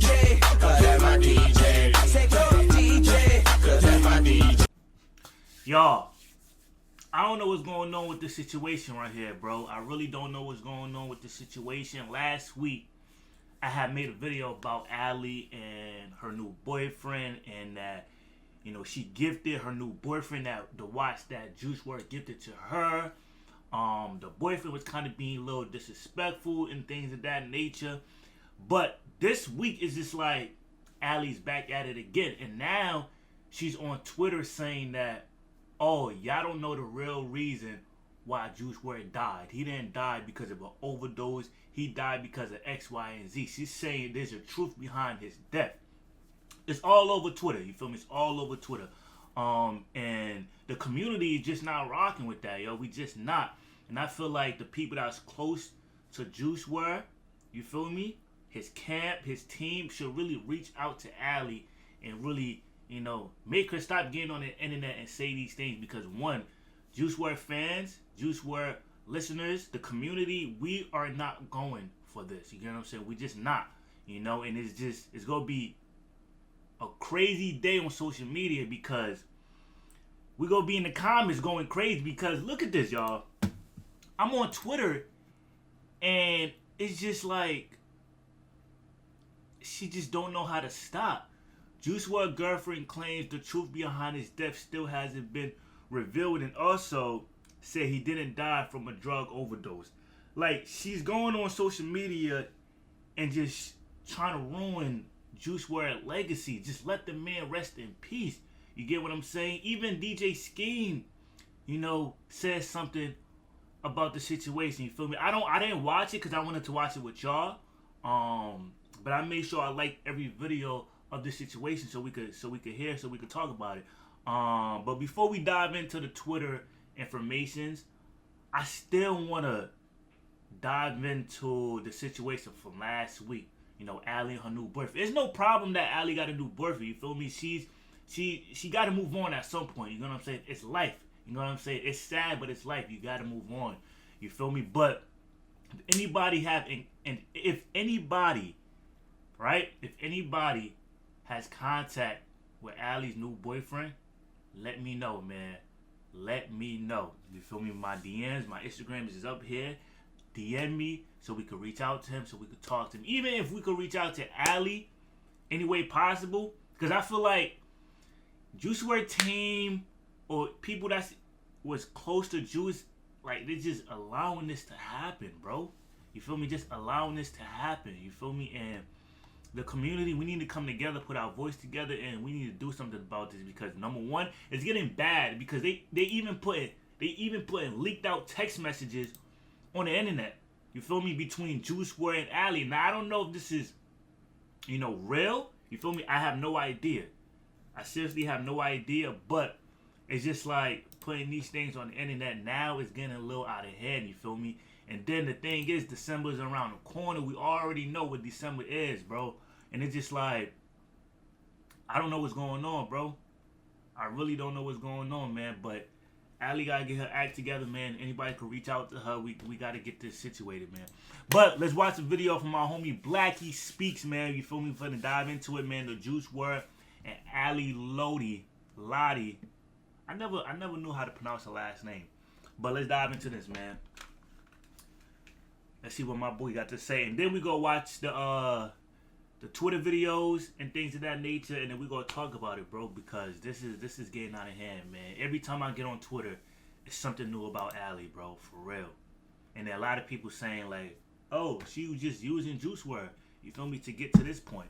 DJ, cause that's my DJ. I said go DJ, cause that's my DJ. Y'all, I don't know what's going on with this situation right here, bro. I really don't know what's going on with this situation. Last week, I had made a video about Allie and her new boyfriend, and that, you know, she gifted her new boyfriend the watch that Juice WRLD gifted to her. The boyfriend was kind of being a little disrespectful and things of that nature. But this week is just like Allie's back at it again, and now she's on Twitter saying that, oh, y'all don't know the real reason why Juice WRLD died. He didn't die because of an overdose. He died because of X, Y, and Z. She's saying there's a truth behind his death. It's all over Twitter. You feel me? It's all over Twitter. And the community is just not rocking with that, yo. We just not. And I feel like the people that's close to Juice WRLD, you feel me? His camp, his team should really reach out to Allie and really, you know, make her stop getting on the internet and say these things, because one, Juice WRLD fans, Juice WRLD listeners, the community, we are not going for this. You get what I'm saying? We just not, you know, and it's gonna be a crazy day on social media, because we gonna be in the comments going crazy, because look at this, y'all. I'm on Twitter and it's just like she just don't know how to stop. Juice WRLD girlfriend claims the truth behind his death still hasn't been revealed, and also said he didn't die from a drug overdose. Like, she's going on social media and just trying to ruin Juice WRLD legacy. Just let the man rest in peace. You get what I'm saying? Even DJ Scheme, you know, says something about the situation. You feel me? I didn't watch it because I wanted to watch it with y'all. But I made sure I liked every video of the situation so we could talk about it. But before we dive into the Twitter informations, I still want to dive into the situation from last week. You know, Allie and her new boyfriend. There's no problem that Allie got a new boyfriend. You feel me? She got to move on at some point. You know what I'm saying? It's life. You know what I'm saying? It's sad, but it's life. You got to move on. You feel me? But if anybody has contact with Allie's new boyfriend, let me know, man. Let me know. You feel me? My DMs, my Instagram is up here. DM me so we could reach out to him, so we could talk to him. Even if we could reach out to Allie any way possible, because I feel like Juice WRLD team or people that was close to Juice, like, they're just allowing this to happen, bro. You feel me? Just allowing this to happen. You feel me? And the community, we need to come together, put our voice together, and we need to do something about this, because number one, it's getting bad, because they even put leaked out text messages on the internet. You feel me? Between Juice WRLD and Allie. Now, I don't know if this is, you know, real. You feel me? I have no idea. I seriously have no idea, but it's just like putting these things on the internet now is getting a little out of hand. You feel me? And then the thing is, December's around the corner. We already know what December is, bro. And it's just like, I don't know what's going on, bro. I really don't know what's going on, man. But Allie got to get her act together, man. Anybody could reach out to her. We got to get this situated, man. But let's watch a video from my homie Blackie Speaks, man. You feel me? We're finna dive into it, man. The Juice WRLD and Allie Lotti. I never knew how to pronounce her last name. But let's dive into this, man. Let's see what my boy got to say. And then we go watch the Twitter videos and things of that nature, and then we gonna talk about it, bro, because this is getting out of hand, man. Every time I get on Twitter, it's something new about Allie, bro, for real. And there are a lot of people saying like, oh, she was just using Juice WRLD, you feel me, to get to this point.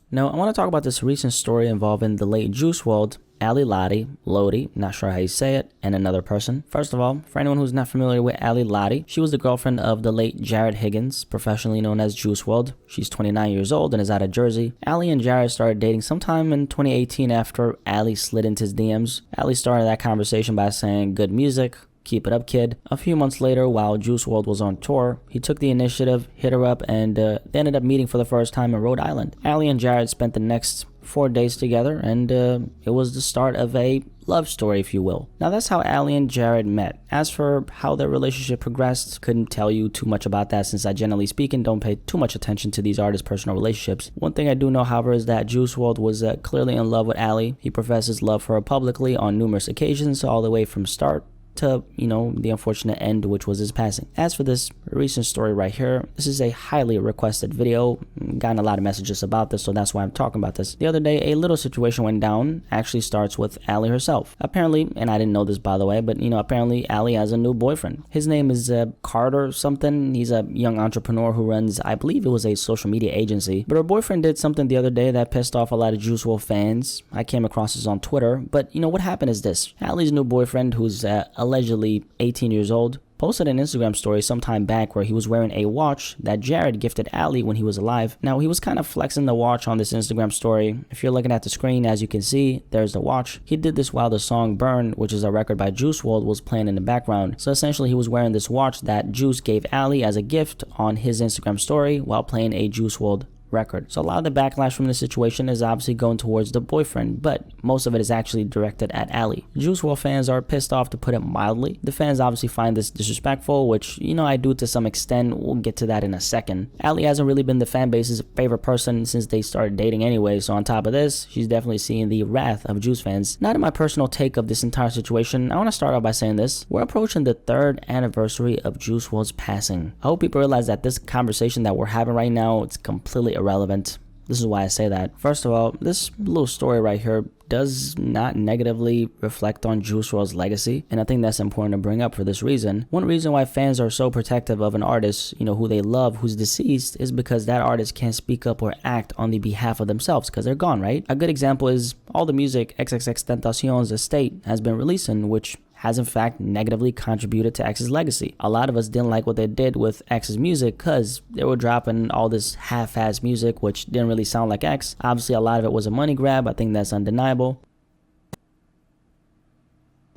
Now, I want to talk about this recent story involving the late Juice WRLD, Allie Lotti, not sure how you say it, and another person. First of all, for anyone who's not familiar with Allie Lotti, she was the girlfriend of the late Jared Higgins, professionally known as Juice WRLD. She's 29 years old and is out of Jersey. Allie and Jared started dating sometime in 2018 after Allie slid into his DMs. Allie started that conversation by saying, "Good music. Keep it up, kid." A few months later, while Juice WRLD was on tour, he took the initiative, hit her up, and they ended up meeting for the first time in Rhode Island. Allie and Jared spent the next 4 days together, and it was the start of a love story, if you will. Now that's how Allie and Jared met. As for how their relationship progressed, couldn't tell you too much about that since I generally speaking don't pay too much attention to these artists' personal relationships. One thing I do know, however, is that Juice WRLD was clearly in love with Allie. He professes love for her publicly on numerous occasions, all the way from start to, the unfortunate end, which was his passing. As for this recent story right here, this is a highly requested video. Gotten a lot of messages about this, so that's why I'm talking about this. The other day, a little situation went down. Actually starts with Allie herself. Apparently, and I didn't know this by the way, but apparently Allie has a new boyfriend. His name is Carter something. He's a young entrepreneur who runs, I believe it was a social media agency. But her boyfriend did something the other day that pissed off a lot of Juice WRLD fans. I came across this on Twitter, but what happened is this. Allie's new boyfriend, who's allegedly 18 years old, posted an Instagram story sometime back where he was wearing a watch that Jared gifted Allie when he was alive. Now, he was kind of flexing the watch on this Instagram story. If you're looking at the screen, as you can see, there's the watch. He did this while the song Burn, which is a record by Juice WRLD, was playing in the background. So essentially, he was wearing this watch that Juice gave Allie as a gift on his Instagram story while playing a Juice WRLD record. So a lot of the backlash from this situation is obviously going towards the boyfriend, but most of it is actually directed at Allie. Juice WRLD fans are pissed off, to put it mildly. The fans obviously find this disrespectful, which I do to some extent. We'll get to that in a second. Allie hasn't really been the fan base's favorite person since they started dating anyway, so on top of this, she's definitely seeing the wrath of Juice fans. Not in my personal take of this entire situation, I want to start out by saying this. We're approaching the 3rd anniversary of Juice WRLD's passing. I hope people realize that this conversation that we're having right now, it's completely irrelevant. This is why I say that. First of all, this little story right here does not negatively reflect on Juice WRLD's legacy, and I think that's important to bring up for this reason. One reason why fans are so protective of an artist, who they love, who's deceased, is because that artist can't speak up or act on the behalf of themselves because they're gone, right? A good example is all the music XXXTentacion's estate has been releasing, which has in fact negatively contributed to X's legacy. A lot of us didn't like what they did with X's music because they were dropping all this half-ass music which didn't really sound like X. Obviously a lot of it was a money grab. I think that's undeniable.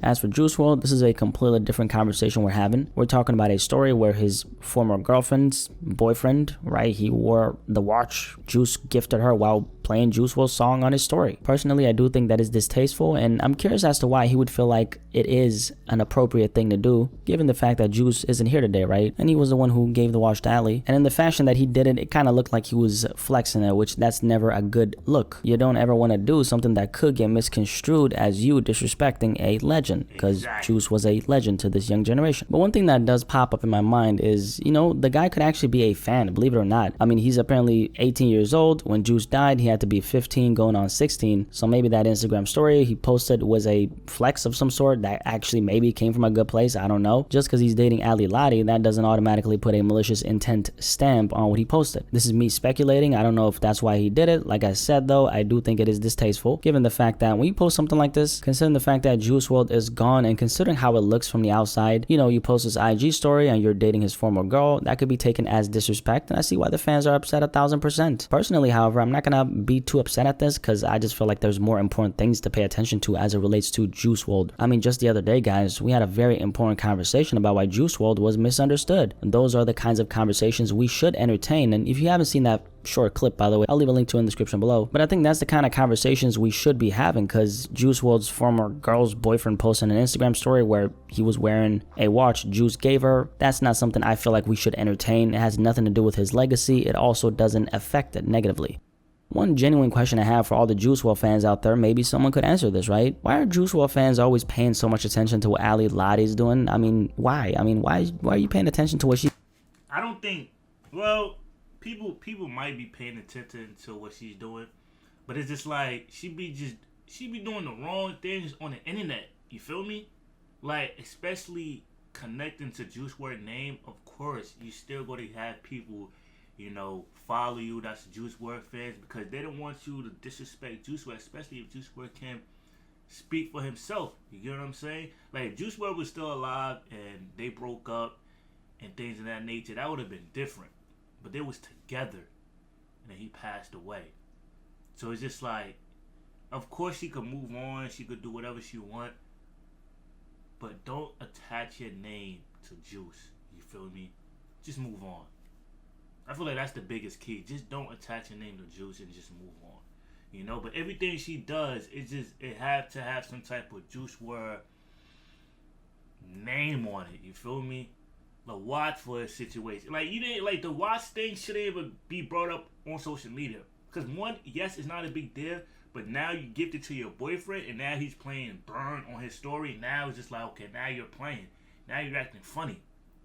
As for Juice WRLD, this is a completely different conversation we're having. We're talking about a story where his former girlfriend's boyfriend, right, he wore the watch Juice gifted her while playing Juice WRLD's song on his story. Personally, I do think that is distasteful, and I'm curious as to why he would feel like it is an appropriate thing to do, given the fact that Juice isn't here today, right? And he was the one who gave the watch to Allie. And in the fashion that he did it, it kind of looked like he was flexing it, which that's never a good look. You don't ever want to do something that could get misconstrued as you disrespecting a legend, because Juice was a legend to this young generation. But one thing that does pop up in my mind is, the guy could actually be a fan, believe it or not. I mean, he's apparently 18 years old. When Juice died, he had to be 15 going on 16. So maybe that Instagram story he posted was a flex of some sort that actually maybe came from a good place. I don't know. Just because he's dating Ali Lotti, that doesn't automatically put a malicious intent stamp on what he posted. This is me speculating. I don't know if that's why he did it. Like I said though, I do think it is distasteful, given the fact that when you post something like this, considering the fact that Juice WRLD is gone and considering how it looks from the outside, you post this IG story and you're dating his former girl, that could be taken as disrespect, and I see why the fans are upset 1000%. Personally, however, I'm not gonna be too upset at this because I just feel like there's more important things to pay attention to as it relates to Juice WRLD. I mean, just the other day, guys, we had a very important conversation about why Juice WRLD was misunderstood. And those are the kinds of conversations we should entertain. And if you haven't seen that short clip, by the way, I'll leave a link to it in the description below. But I think that's the kind of conversations we should be having, because Juice WRLD's former girl's boyfriend posted an Instagram story where he was wearing a watch Juice gave her. That's not something I feel like we should entertain. It has nothing to do with his legacy. It also doesn't affect it negatively. One genuine question I have for all the Juice WRLD fans out there, maybe someone could answer this, right? Why are Juice WRLD fans always paying so much attention to what Ali Lotti's doing? I mean, why? Why are you paying attention to what she... I don't think, well, people might be paying attention to what she's doing, but it's just like she be doing the wrong things on the internet. You feel me? Like, especially connecting to Juice WRLD name, of course, you still going to have people, follow you that's Juice WRLD fans, because they don't want you to disrespect Juice WRLD, especially if Juice WRLD can't speak for himself. You get what I'm saying? Like, if Juice WRLD was still alive and they broke up and things of that nature, that would have been different. But they was together and then he passed away. So it's just like, of course she could move on, she could do whatever she want, but don't attach your name to Juice. You feel me? Just move on. I feel like that's the biggest key. Just don't attach your name to Juice and just move on. you know. But everything she does, it have to have some type of Juice WRLD name on it. You feel me? The watch for a situation. Like, you didn't, like, the watch thing shouldn't even be brought up on social media. Because one, yes, it's not a big deal, but now you gift it to your boyfriend, and now he's playing Burn on his story. Now it's just like, okay, now you're playing. Now you're acting funny,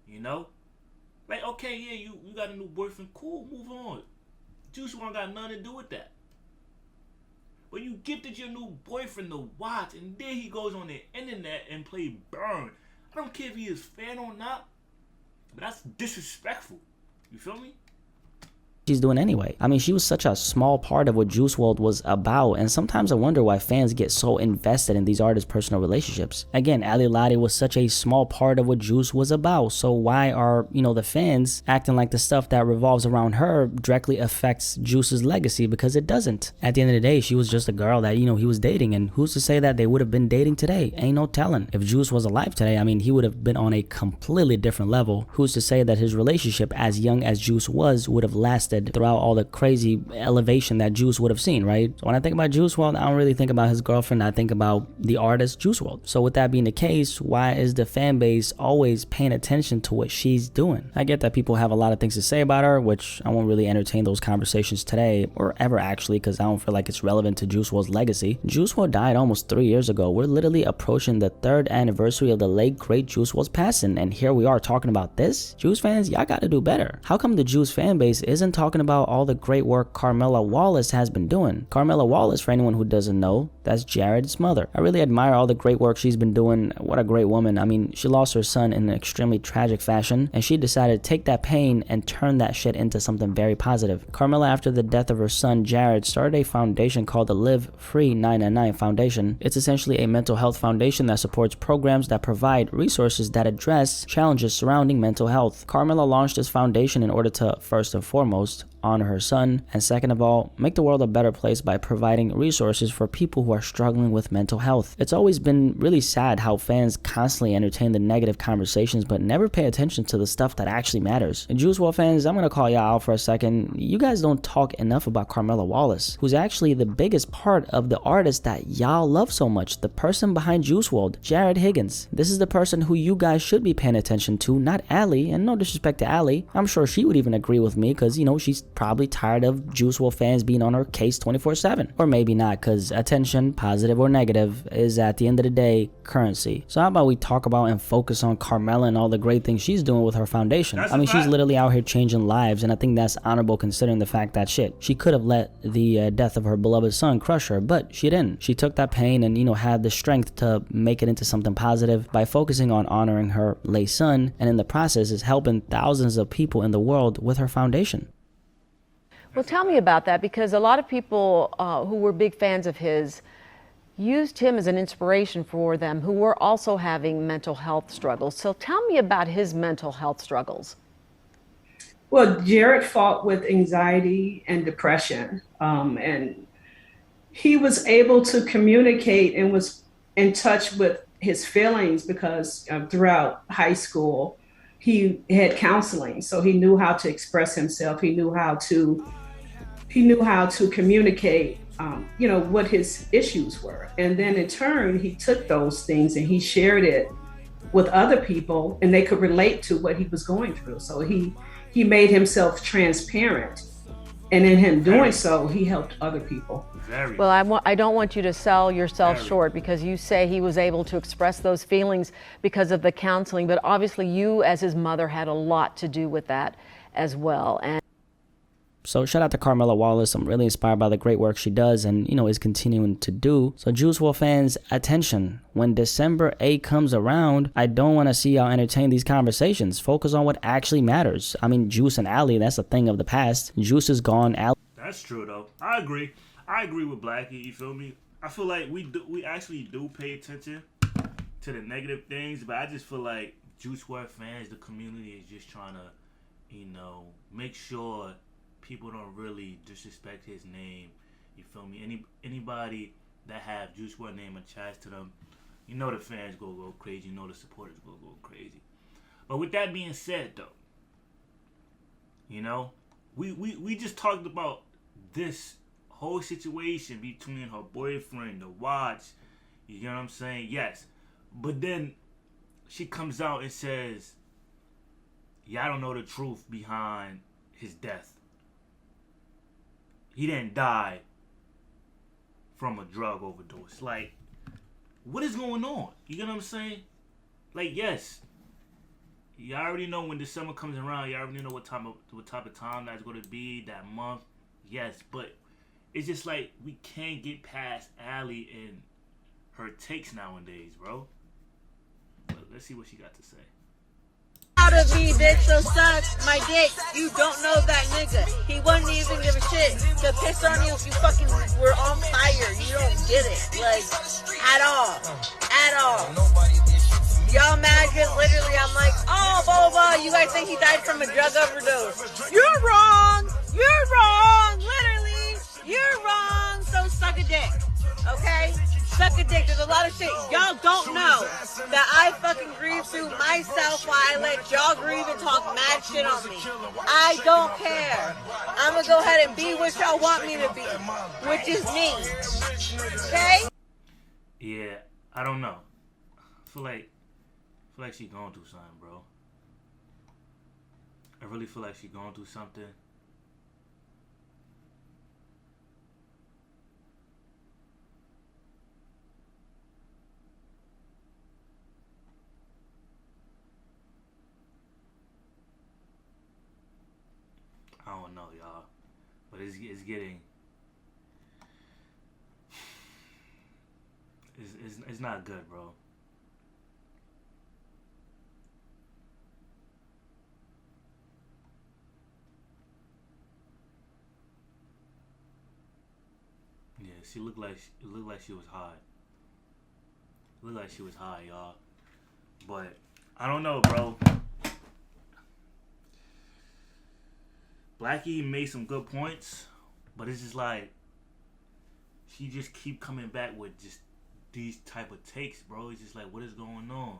you know? Like, okay, yeah, you got a new boyfriend, cool, move on. Juice WRLD got nothing to do with that. But you gifted your new boyfriend the watch, and then he goes on the internet and play Burn. I don't care if he is fan or not, but that's disrespectful. You feel me? She's doing anyway. I mean, she was such a small part of what Juice WRLD was about, and sometimes I wonder why fans get so invested in these artists' personal relationships. Again, Ali Lotti was such a small part of what Juice was about, so why are, the fans acting like the stuff that revolves around her directly affects Juice's legacy? Because it doesn't. At the end of the day, she was just a girl that, he was dating, and who's to say that they would have been dating today? Ain't no telling. If Juice was alive today, I mean, he would have been on a completely different level. Who's to say that his relationship, as young as Juice was, would have lasted throughout all the crazy elevation that Juice would have seen, right? So when I think about Juice WRLD, I don't really think about his girlfriend. I think about the artist Juice WRLD. So with that being the case, why is the fan base always paying attention to what she's doing? I get that people have a lot of things to say about her, which I won't really entertain those conversations today or ever actually, because I don't feel like it's relevant to Juice WRLD's legacy. Juice WRLD died almost 3 years ago. We're literally approaching the 3rd anniversary of the late great Juice WRLD's passing, and here we are talking about this? Juice fans, y'all gotta do better. How come the Juice fan base isn't talking about all the great work Carmela Wallace has been doing? Carmela Wallace, for anyone who doesn't know, that's Jared's mother. I really admire all the great work she's been doing. What a great woman. I mean, she lost her son in an extremely tragic fashion, and she decided to take that pain and turn that shit into something very positive. Carmela, after the death of her son Jared, started a foundation called the Live Free 999 Foundation. It's essentially a mental health foundation that supports programs that provide resources that address challenges surrounding mental health. Carmela launched this foundation in order to, first and foremost, honor her son, and second of all, make the world a better place by providing resources for people who are struggling with mental health. It's always been really sad how fans constantly entertain the negative conversations but never pay attention to the stuff that actually matters. And Juice WRLD fans, I'm gonna call y'all out for a second. You guys don't talk enough about Carmela Wallace, who's actually the biggest part of the artist that y'all love so much, the person behind Juice WRLD, Jared Higgins. This is the person who you guys should be paying attention to, not Ali, and no disrespect to Ali. I'm sure she would even agree with me because, she's probably tired of Juice WRLD fans being on her case 24/7. Or maybe not, because attention, positive or negative, is at the end of the day currency. So how about we talk about and focus on Carmela and all the great things she's doing with her foundation? I mean, she's literally out here changing lives, and I think that's honorable considering the fact that she could have let the death of her beloved son crush her, but she didn't. She took that pain and had the strength to make it into something positive by focusing on honoring her late son, and in the process is helping thousands of people in the world with her foundation. Well, tell me about that, because a lot of people who were big fans of his used him as an inspiration for them who were also having mental health struggles. So tell me about his mental health struggles. Well, Jared fought with anxiety and depression, and he was able to communicate and was in touch with his feelings because throughout high school, he had counseling, so he knew how to express himself. He knew how to communicate, what his issues were. And then in turn, he took those things and he shared it with other people, and they could relate to what he was going through. So he made himself transparent. And in him doing so, he helped other people. Well, I don't want you to sell yourself short, because you say he was able to express those feelings because of the counseling, but obviously you as his mother had a lot to do with that as well. So shout out to Carmela Wallace. I'm really inspired by the great work she does and, is continuing to do. So Juice WRLD fans, attention. When December 8 comes around, I don't want to see y'all entertain these conversations. Focus on what actually matters. I mean, Juice and Ali, that's a thing of the past. Juice is gone. That's true, though. I agree with Blackie, you feel me? I feel like we actually do pay attention to the negative things, but I just feel like Juice WRLD fans, the community is just trying to, make sure people don't really disrespect his name. You feel me? Anybody that have Juice WRLD name attached to them, the fans go crazy. The supporters go crazy. But with that being said, though, we just talked about this whole situation between her boyfriend, the watch, you know what I'm saying? Yes. But then she comes out and says, y'all don't know the truth behind his death. He didn't die from a drug overdose. Like, what is going on? You know what I'm saying? Like, yes, you already know when December comes around. You already know what type of time that's going to be, that month. Yes, but it's just like we can't get past Allie and her takes nowadays, bro. But let's see what she got to say. Out of me, bitch, so suck my dick. You don't know that nigga. He wouldn't even give a shit to piss on you if you fucking were on fire. You don't get it. Like, at all. At all. Y'all mad because literally I'm like, oh, blah, blah, blah. You guys think he died from a drug overdose. You're wrong. You're wrong. Literally, you're wrong. So suck a dick. Okay? Suck a dick. There's a lot of shit y'all don't know that I fucking grieve through myself while I let y'all grieve and talk mad shit on me. I don't care. I'm gonna go ahead and be what y'all want me to be, which is me. Okay? Yeah, I don't know. I feel like she's going through something, bro. I really feel like she's going through something. I don't know, y'all, but it's getting it's not good, bro. Yeah, she looked like she was high. Looked like she was high, y'all. But I don't know, bro. Blackie made some good points, but it's just like she just keep coming back with just these type of takes, bro. It's just like, what is going on?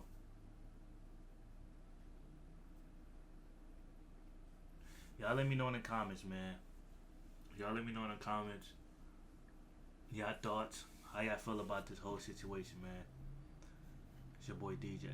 Y'all let me know in the comments, man. Y'all let me know in the comments y'all thoughts, how y'all feel about this whole situation, man. It's your boy DJ.